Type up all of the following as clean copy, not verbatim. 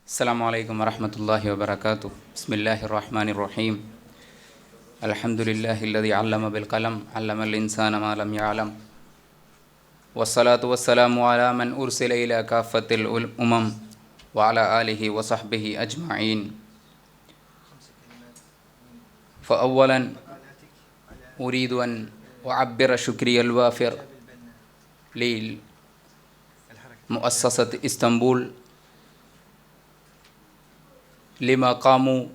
السلام عليكم ورحمة الله وبركاته. بسم الله الرحمن الرحيم. الحمد لله الذي علم بالقلم علم الإنسان ما لم يعلم والصلاة والسلام على من أرسل إلى كافة الأمم وعلى آله وصحبه أجمعين. فأولا أريد أن أعبر شكري الوافر لمؤسسة إسطنبول لما قاموا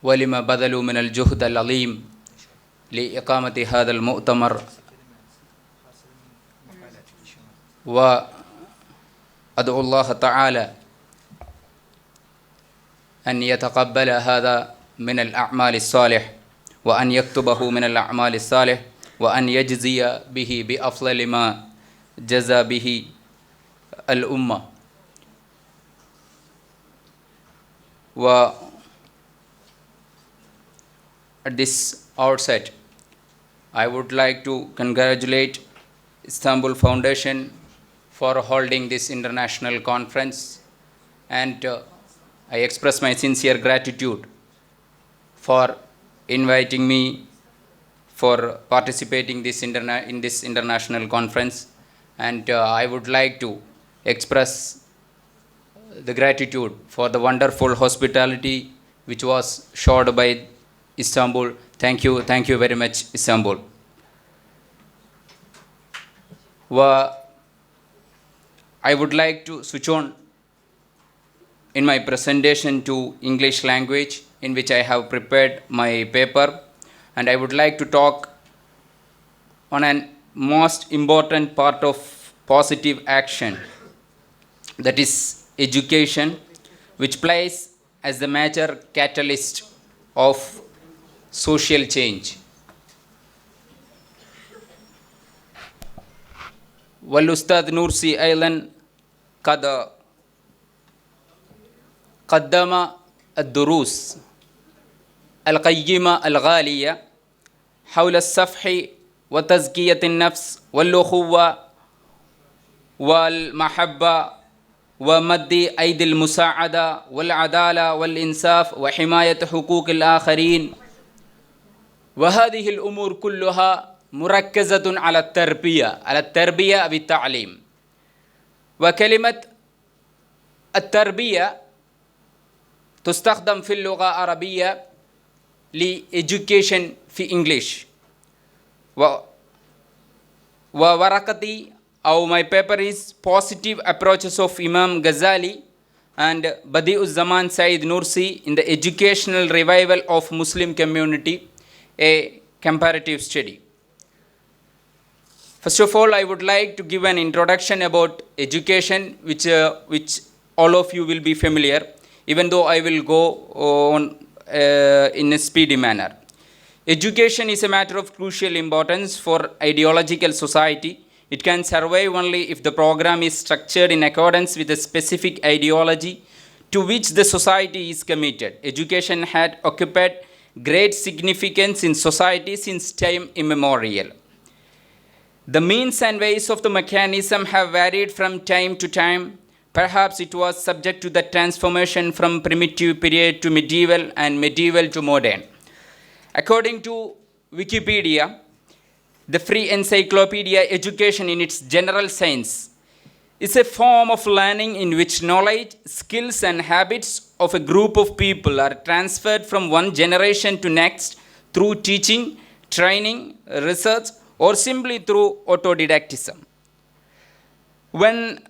ولما بذلوا من الجهد العظيم لإقامة هذا المؤتمر، وأدعو الله تعالى أن يتقبل هذا من الأعمال الصالح، وأن يكتبه من الأعمال الصالح، وأن يجزي به بأفضل ما جزى به الأمة. At this outset, I would like to congratulate Istanbul Foundation for holding this international conference, and I express my sincere gratitude for inviting me for participating in this international conference, and I would like to express the gratitude for the wonderful hospitality which was showed by Istanbul. Thank you very much, Istanbul. I would like to switch on in my presentation to English language, in which I have prepared my paper, and I would like to talk on an most important part of positive action, that is education, which plays as the major catalyst of social change. والأستاذ نورسي أيضا قد قدم الدروس القيمة الغالية حول الصفح وتزكية النفس والأخوة والمحبة ومد أيدي المساعدة والعدالة والإنصاف وحماية حقوق الآخرين، وهذه الأمور كلها مركزة على التربية بالتعليم. وكلمة التربية تستخدم في اللغة العربية لeducation في English. وورقتي أو my paper is Positive Approaches of Imam Ghazali and Badi'uzzaman Said Nursi in the Educational Revival of Muslim Community, a comparative study. First of all, I would like to give an introduction about education, which all of you will be familiar, even though I will go on in a speedy manner. Education is a matter of crucial importance for ideological society. It can survive only if the program is structured in accordance with a specific ideology to which the society is committed. Education had occupied great significance in society since time immemorial. The means and ways of the mechanism have varied from time to time. Perhaps it was subject to the transformation from primitive period to medieval and medieval to modern. According to Wikipedia, the free encyclopedia, education in its general sense is a form of learning in which knowledge, skills, and habits of a group of people are transferred from one generation to next through teaching, training, research, or simply through autodidactism. When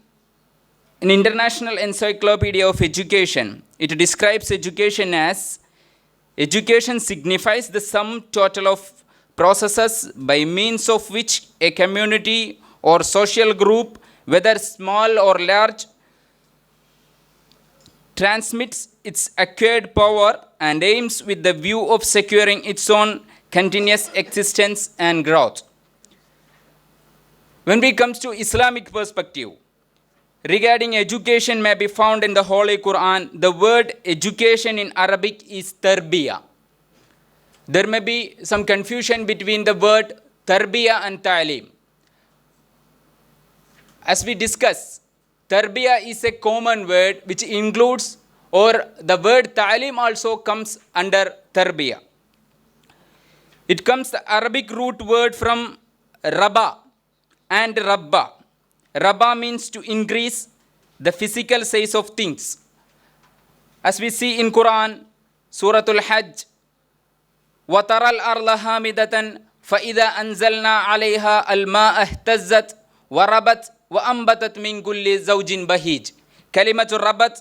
an international encyclopedia of education, it describes education as education signifies the sum total of processes by means of which a community or social group, whether small or large, transmits its acquired power and aims with the view of securing its own continuous existence and growth. When we come to Islamic perspective, regarding education may be found in the Holy Quran. The word education in Arabic is tarbiyah. There may be some confusion between the word tarbiyah and ta'lim. As we discuss, tarbiyah is a common word which includes or the word ta'lim also comes under tarbiyah. It comes the Arabic root word from raba and rabba. Rabba means to increase the physical size of things. As we see in Quran, Suratul Hajj, وَتَرَى الْأَرْضَ هَامِدَةً فَإِذَا أَنزَلْنَا عَلَيْهَا الْمَاءَ اهْتَزَّتْ وَرَبَتْ وَأَنبَتَتْ مِنْ كُلِّ زَوْجٍ بَهِيجٍ. Kalimatul rabat,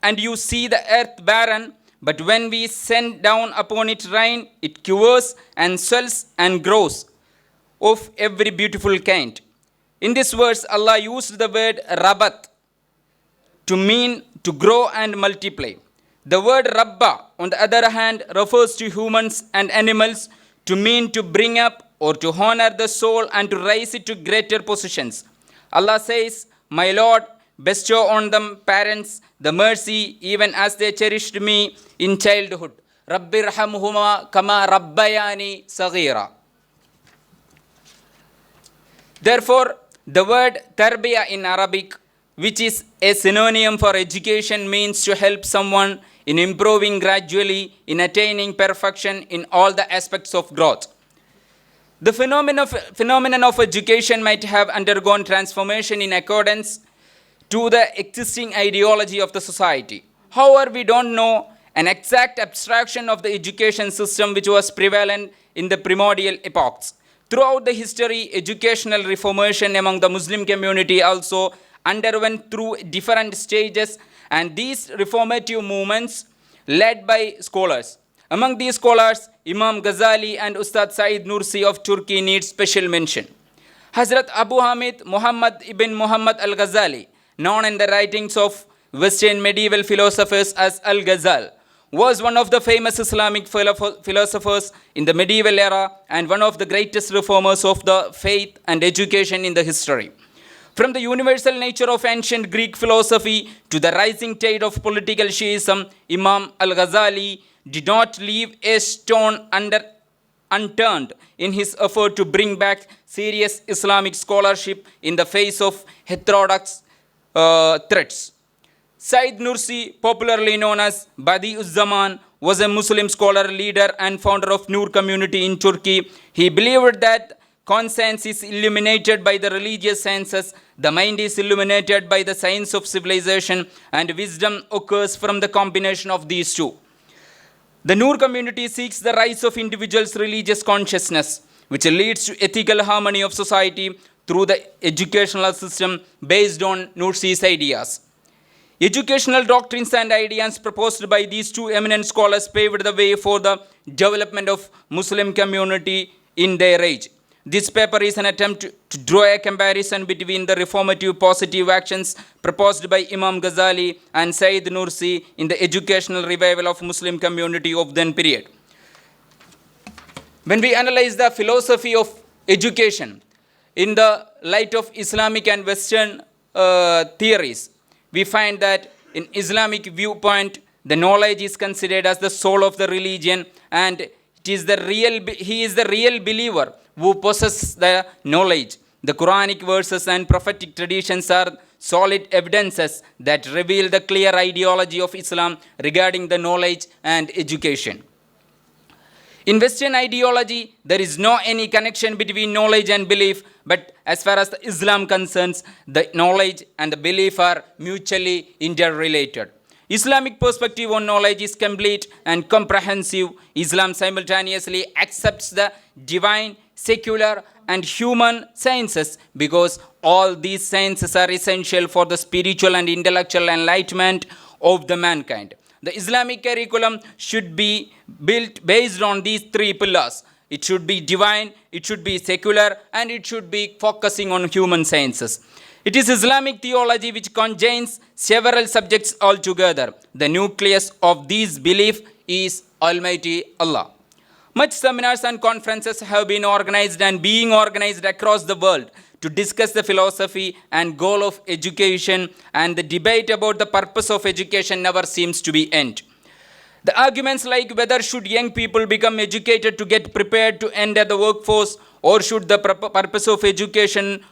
and you see the earth barren, but when we send down upon it rain, it cures and swells and grows of every beautiful kind. In this verse, Allah used the word rabat to mean to grow and multiply. The word rabba, on the other hand, refers to humans and animals to mean to bring up or to honor the soul and to raise it to greater positions. Allah says, "My Lord, bestow on them parents the mercy even as they cherished me in childhood. Rabbirhamhuma kama rabbayani saghira." Therefore, the word tarbiyah in Arabic, which is a synonym for education, means to help someone in improving gradually, in attaining perfection in all the aspects of growth. The phenomenon of education might have undergone transformation in accordance to the existing ideology of the society. However, we don't know an exact abstraction of the education system which was prevalent in the primordial epochs. Throughout the history, educational reformation among the Muslim community also underwent through different stages, and these reformative movements led by scholars. Among these scholars, Imam Ghazali and Ustad Said Nursi of Turkey need special mention. Hazrat Abu Hamid Muhammad ibn Muhammad al-Ghazali, known in the writings of Western medieval philosophers as Al-Ghazal, was one of the famous Islamic philosophers in the medieval era and one of the greatest reformers of the faith and education in the history. From the universal nature of ancient Greek philosophy to the rising tide of political Shiism, Imam al-Ghazali did not leave a stone unturned in his effort to bring back serious Islamic scholarship in the face of heterodox threats. Said Nursi, popularly known as Badi-uz-Zaman, was a Muslim scholar, leader, and founder of Noor community in Turkey. He believed that conscience is illuminated by the religious sciences, the mind is illuminated by the science of civilization, and wisdom occurs from the combination of these two. The Noor community seeks the rise of individuals' religious consciousness, which leads to ethical harmony of society through the educational system based on Nursi's ideas. Educational doctrines and ideas proposed by these two eminent scholars paved the way for the development of Muslim community in their age. This paper is an attempt to draw a comparison between the reformative positive actions proposed by Imam Ghazali and Said Nursi in the educational revival of Muslim community of then period. When we analyze the philosophy of education in the light of Islamic and Western theories, we find that in Islamic viewpoint, the knowledge is considered as the soul of the religion, and he is the real believer who possesses the knowledge. The Quranic verses and prophetic traditions are solid evidences that reveal the clear ideology of Islam regarding the knowledge and education. In Western ideology, there is no any connection between knowledge and belief, but as far as the Islam concerns, the knowledge and the belief are mutually interrelated. Islamic perspective on knowledge is complete and comprehensive. Islam simultaneously accepts the divine, secular, and human sciences because all these sciences are essential for the spiritual and intellectual enlightenment of the mankind. The Islamic curriculum should be built based on these three pillars. It should be divine, it should be secular, and it should be focusing on human sciences. It is Islamic theology which contains several subjects altogether. The nucleus of these belief is Almighty Allah. Much seminars and conferences have been organized and being organized across the world to discuss the philosophy and goal of education, and the debate about the purpose of education never seems to be end. The arguments like whether should young people become educated to get prepared to enter the workforce, or should the purpose of education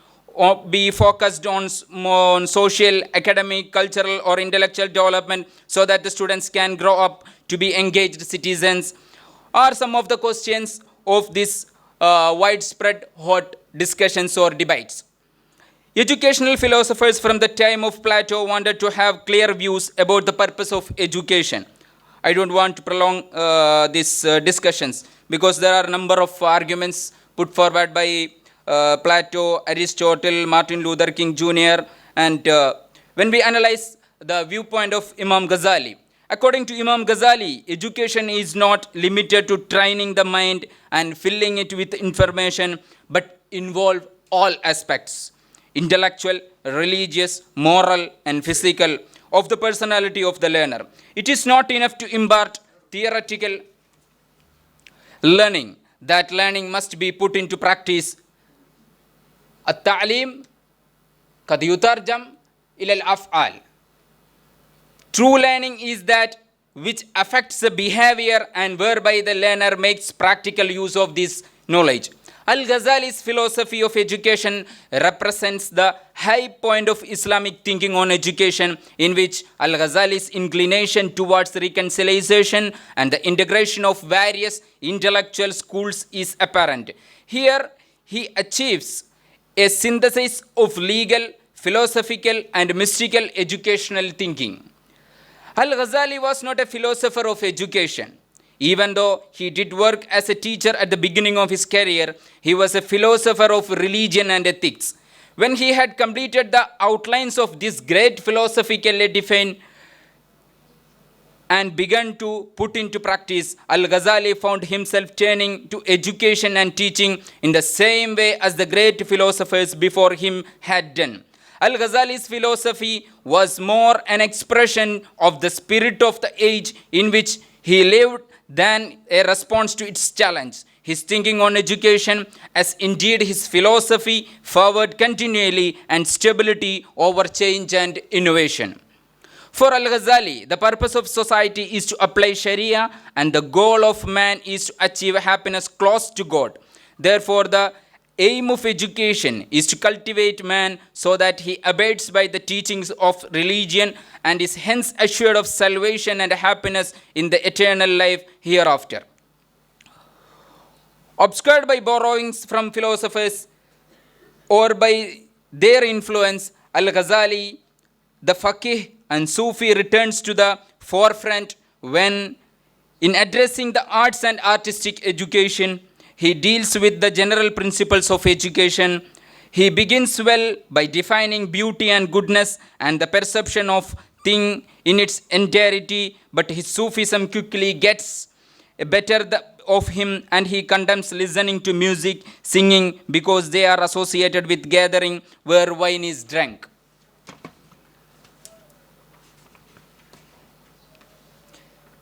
be focused on, on social, academic, cultural, or intellectual development so that the students can grow up to be engaged citizens, are some of the questions of this widespread hot discussions or debates. Educational philosophers from the time of Plato wanted to have clear views about the purpose of education. I don't want to prolong these discussions because there are a number of arguments put forward by Plato, Aristotle, Martin Luther King Jr. And when we analyze the viewpoint of Imam Ghazali, according to Imam Ghazali, education is not limited to training the mind and filling it with information, but involve all aspects: intellectual, religious, moral, and physical of the personality of the learner. It is not enough to impart theoretical learning. That learning must be put into practice. التعليم قد يترجم إلى الأفعال. True learning is that which affects the behavior and whereby the learner makes practical use of this knowledge. Al-Ghazali's philosophy of education represents the high point of Islamic thinking on education, in which Al-Ghazali's inclination towards reconciliation and the integration of various intellectual schools is apparent. Here, he achieves a synthesis of legal, philosophical, and mystical educational thinking. Al-Ghazali was not a philosopher of education. Even though he did work as a teacher at the beginning of his career, he was a philosopher of religion and ethics. When he had completed the outlines of this great philosophically defined and began to put into practice, Al-Ghazali found himself turning to education and teaching in the same way as the great philosophers before him had done. Al-Ghazali's philosophy was more an expression of the spirit of the age in which he lived than a response to its challenge. His thinking on education, as indeed his philosophy, favored continually and stability over change and innovation. For Al-Ghazali, the purpose of society is to apply Sharia, and the goal of man is to achieve happiness close to God. Therefore, the aim of education is to cultivate man so that he abides by the teachings of religion and is hence assured of salvation and happiness in the eternal life hereafter. Obscured by borrowings from philosophers or by their influence, Al-Ghazali, the faqih and Sufi, returns to the forefront when, in addressing the arts and artistic education, he deals with the general principles of education. He begins well by defining beauty and goodness and the perception of thing in its entirety, but his Sufism quickly gets better of him, and he condemns listening to music, singing, because they are associated with gathering where wine is drank.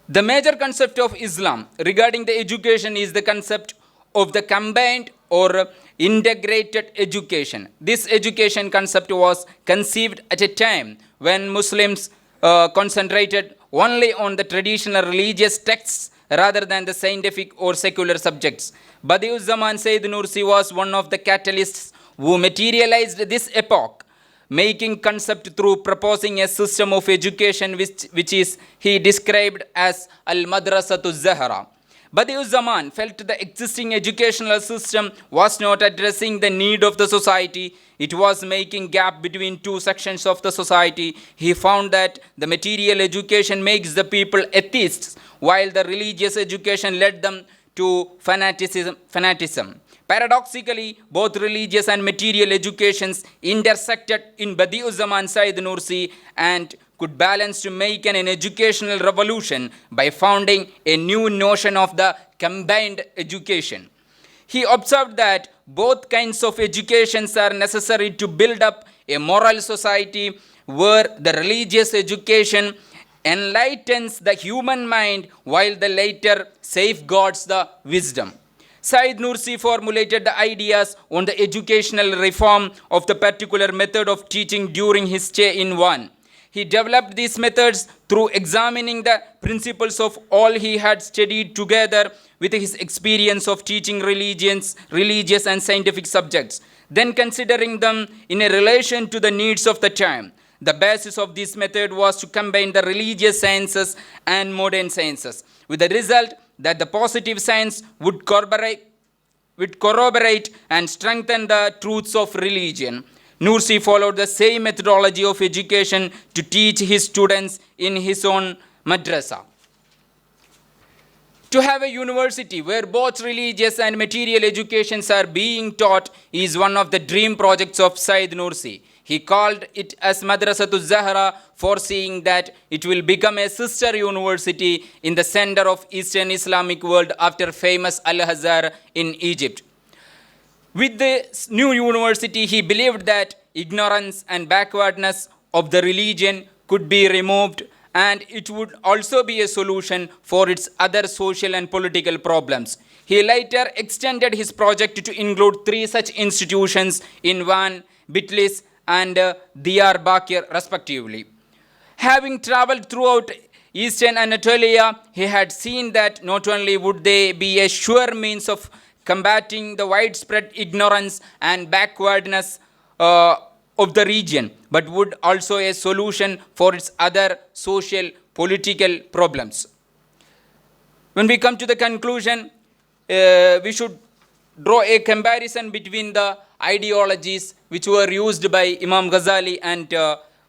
The major concept of Islam regarding the education is the concept of the combined or integrated education. This education concept was conceived at a time when Muslims concentrated only on the traditional religious texts rather than the scientific or secular subjects. Badiuzzzaman Sayyid Nursi was one of the catalysts who materialized this epoch, making concept through proposing a system of education which is he described as Al-Madrasatu Zahra. Badiuzzzaman felt the existing educational system was not addressing the need of the society. It was making gap between two sections of the society. He found that the material education makes the people atheists, while the religious education led them to fanaticism. Paradoxically, both religious and material educations intersected in Badiuzzzaman Sayyid Nursi and could balance to make an educational revolution by founding a new notion of the combined education. He observed that both kinds of educations are necessary to build up a moral society where the religious education enlightens the human mind while the latter safeguards the wisdom. Sayyid Nursi formulated the ideas on the educational reform of the particular method of teaching during his stay in Van. He developed these methods through examining the principles of all he had studied together with his experience of teaching religious and scientific subjects. then considering them in a relation to the needs of the time. The basis of this method was to combine the religious sciences and modern sciences, with the result that the positive science would corroborate and strengthen the truths of religion. Nursi followed the same methodology of education to teach his students in his own madrasa. To have a university where both religious and material educations are being taught is one of the dream projects of Said Nursi. He called it as Madrasatul Zahra, foreseeing that it will become a sister university in the center of Eastern Islamic world after famous Al-Azhar in Egypt. With this new university, he believed that ignorance and backwardness of the religion could be removed, and it would also be a solution for its other social and political problems. He later extended his project to include 3 such institutions in Van, Bitlis, and Diyarbakir respectively. Having traveled throughout Eastern Anatolia, he had seen that not only would they be a sure means of combating the widespread ignorance and backwardness of the region, but would also a solution for its other social, political problems. When we come to the conclusion, we should draw a comparison between the ideologies which were used by Imam Ghazali and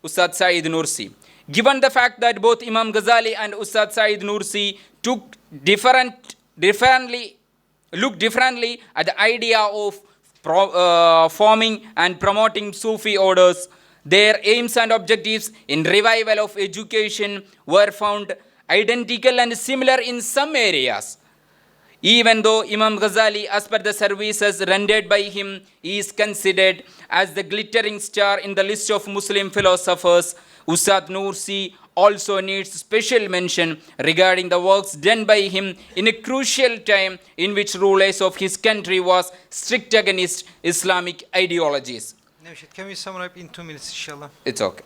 Ustad Said Nursi. Given the fact that both Imam Ghazali and Ustad Said Nursi looked differently at the idea of forming and promoting Sufi orders, their aims and objectives in revival of education were found identical and similar in some areas. Even though Imam Ghazali, as per the services rendered by him, is considered as the glittering star in the list of Muslim philosophers, Ustad Nursi also needs special mention regarding the works done by him in a crucial time in which rulers of his country was strict against Islamic ideologies. Nevşet, can we sum it up in 2 minutes, inshallah? It's okay.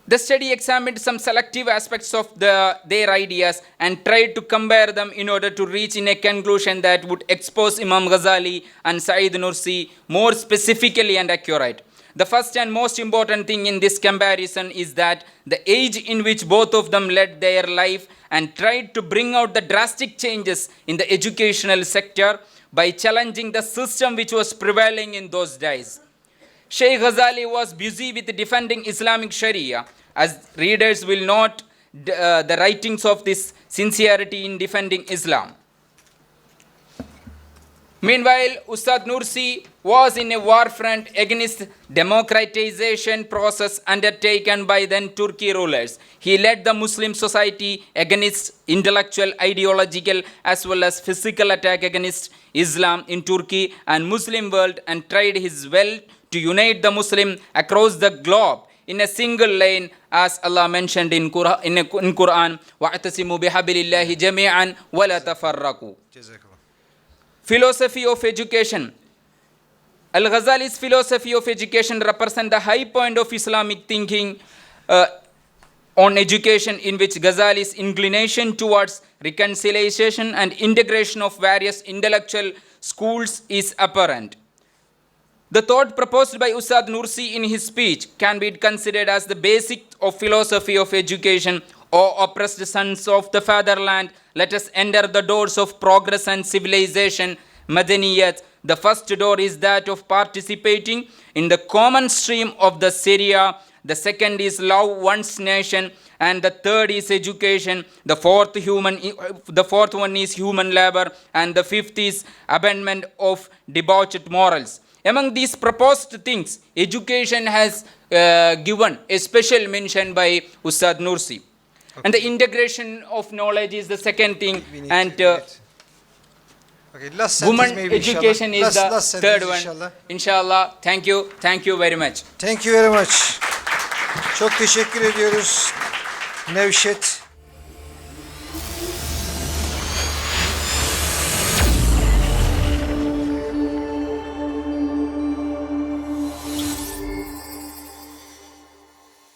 The study examined some selective aspects of their ideas and tried to compare them in order to reach in a conclusion that would expose Imam Ghazali and Said Nursi more specifically and accurate. The first and most important thing in this comparison is that the age in which both of them led their life and tried to bring out the drastic changes in the educational sector by challenging the system which was prevailing in those days. Sheikh Ghazali was busy with defending Islamic Sharia, as readers will note the writings of this sincerity in defending Islam. Meanwhile, Ustad Nursi was in a war front against democratization process undertaken by then Turkey rulers. He led the Muslim society against intellectual, ideological as well as physical attack against Islam in Turkey and Muslim world, and tried his well to unite the Muslim across the globe in a single lane, as Allah mentioned in Quran, وَاعْتَصِمُوا بِحَبْلِ اللَّهِ جَمِيعًا وَلَا تَفَرَّقُوا. Philosophy of education. Al-Ghazali's philosophy of education represents the high point of Islamic thinking on education, in which Ghazali's inclination towards reconciliation and integration of various intellectual schools is apparent. The thought proposed by Ustad Nursi in his speech can be considered as the basic of philosophy of education. O oppressed sons of the fatherland, let us enter the doors of progress and civilization, Madaniyat. The first door is that of participating in the common stream of the Sharia. The second is love one's nation, and the third is education. The fourth one is human labor, and the fifth is abandonment of debauched morals. Among these proposed things, education has given a special mention by Ustad Nursi. Okay. And the integration of knowledge is the second thing, and women education is the third one. Inshallah. Thank you very much. Thank you very much. Çok teşekkür ediyoruz Nevşet.